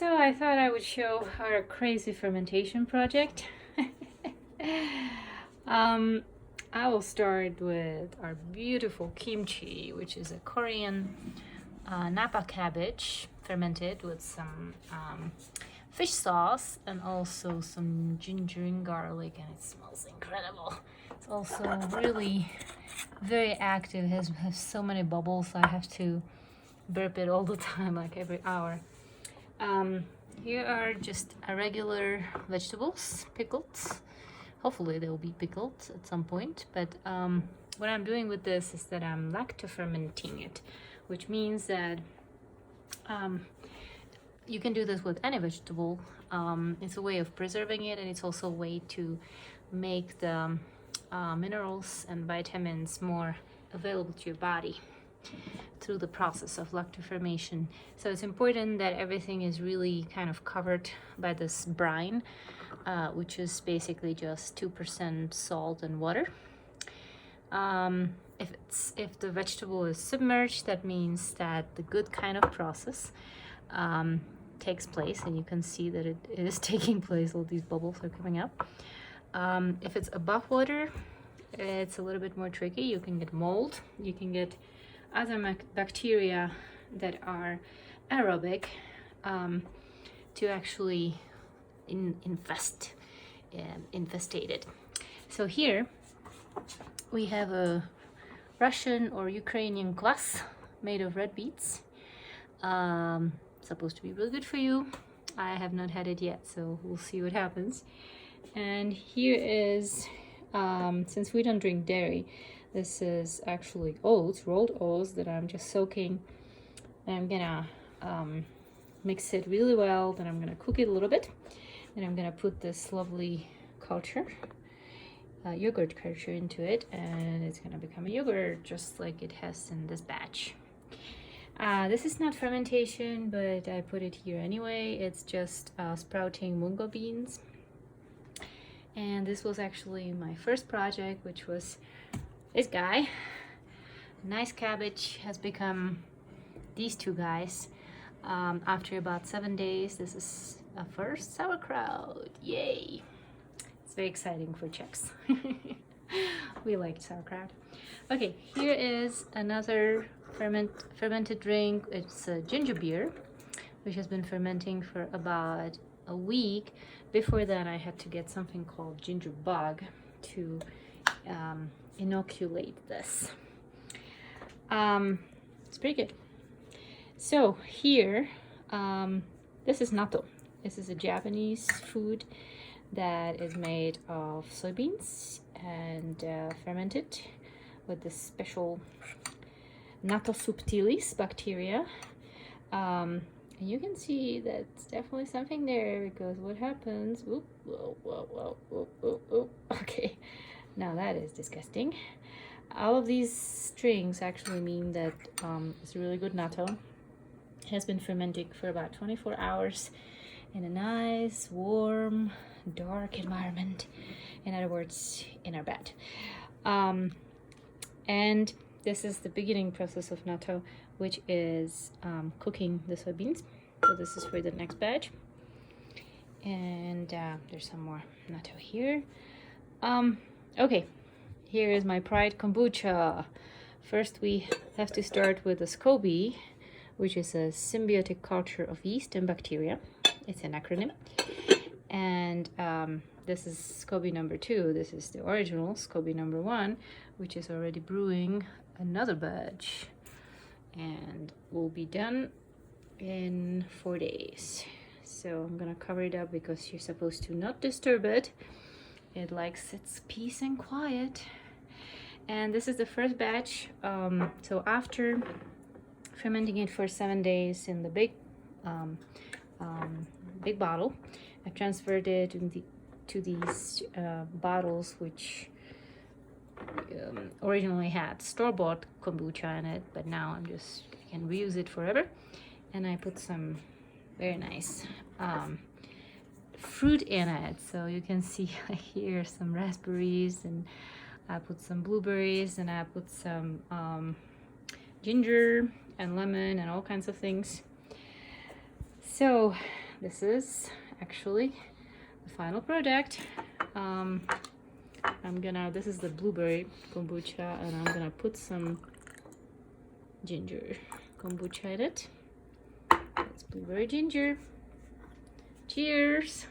So I thought I would show our crazy fermentation project. um, I will start with our beautiful kimchi, which is a Korean Napa cabbage fermented with some fish sauce and also some ginger and garlic, and it smells incredible. It's also really very active. It has so many bubbles. I have to burp it all the time, like every hour. Here are just regular vegetables, pickled. Hopefully they'll be pickled at some point. But what I'm doing with this is that I'm lacto-fermenting it, which means that you can do this with any vegetable. It's a way of preserving it, and it's also a way to make the minerals and vitamins more available to your body through the process of lacto-fermentation. So it's important that everything is really kind of covered by this brine, which is basically just 2% salt and water. If the vegetable is submerged, that means that the good kind of process takes place, and you can see that it is taking place. All these bubbles are coming up. If it's above water, it's a little bit more tricky. You can get mold, you can get other bacteria that are aerobic to actually infestate it. So here we have a Russian or Ukrainian kvass made of red beets. Supposed to be really good for you. I have not had it yet, so we'll see what happens. And here is, since we don't drink dairy, this is actually oats, rolled oats that I'm just soaking. And I'm gonna mix it really well. Then I'm gonna cook it a little bit. And I'm gonna put this lovely culture, yogurt culture into it. And it's gonna become a yogurt just like it has in this batch. This is not fermentation, but I put it here anyway. It's just sprouting mungo beans. And this was actually my first project, which was this guy. Nice cabbage has become these two guys. After about 7 days, this is a first sauerkraut. Yay! It's very exciting for Czechs. We like sauerkraut. Okay, here is another fermented drink. It's a ginger beer, which has been fermenting for about a week. Before that, I had to get something called ginger bug to inoculate this. It's pretty good. So here, this is natto. This is a Japanese food that is made of soybeans and fermented with this special natto subtilis bacteria. And you can see that's definitely something there, because what happens, whoop, whoa, whoa, whoa, whoa, whoa, whoa. Okay, now that is disgusting. All of these strings actually mean that it's a really good natto. It has been fermenting for about 24 hours in a nice, warm, dark environment. In other words, in our bed. And this is the beginning process of natto, which is cooking the soybeans. So this is for the next batch. And there's some more natto here. Okay, here is my pride kombucha. First we have to start with the SCOBY, which is a symbiotic culture of yeast and bacteria. It's an acronym. And this is SCOBY number 2. This is the original SCOBY number 1, which is already brewing another batch, and will be done in 4 days. So I'm gonna cover it up because you're supposed to not disturb it. It likes its peace and quiet. And this is the first batch. So after fermenting it for 7 days in the big bottle, I transferred it to these bottles, which originally had store-bought kombucha in it, but now I can reuse it forever. And I put some very nice fruit in it, so you can see here some raspberries, and I put some blueberries, and I put some ginger and lemon and all kinds of things. So this is actually the final product. This is the blueberry kombucha, and I'm gonna put some ginger kombucha in it. It's blueberry ginger. Cheers.